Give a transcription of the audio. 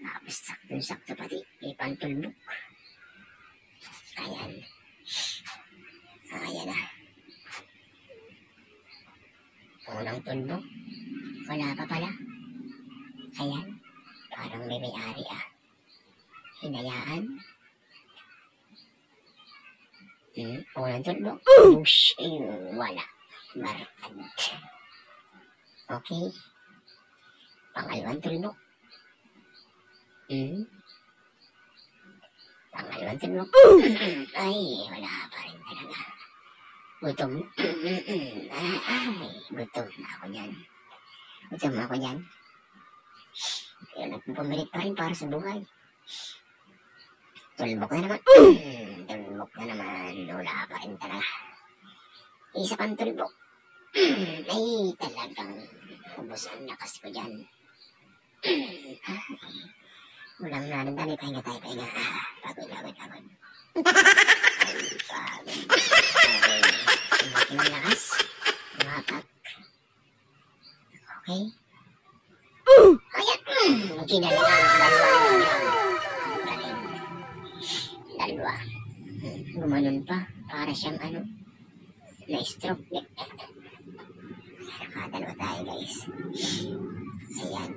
Tapos sakto pati. May pantulbok. Ayan. Ayan na. Unang tulbok. Wala pa pala. Ayan. Parang may-ari ah. Hinayaan. Unang tulbok. Push. Wala. Markad. Okay. Pangalawang tulbok. Pangalawang tulbok. Ay, wala pa rin talaga. Gutom. Ay, gutom na ako niyan. Gutom ako niyan. Kaya nagpumilit pa rin para sa buhay. Tulbok na naman. Tulbok na naman. Wala pa rin talaga. Isa pang tulbok. Ay, talagang ubos ang lakas ko dyan. Walang naramdaman. Pahinga tayo, pahinga. Pagod. Ay, pagod. Okay. Sumakin ang lakas. Mapak. Okay. Ayan. Kinalang. Dalawa. Gumanon pa. Para siyang na-stroke. Nakadalawa tayo guys. Ayan.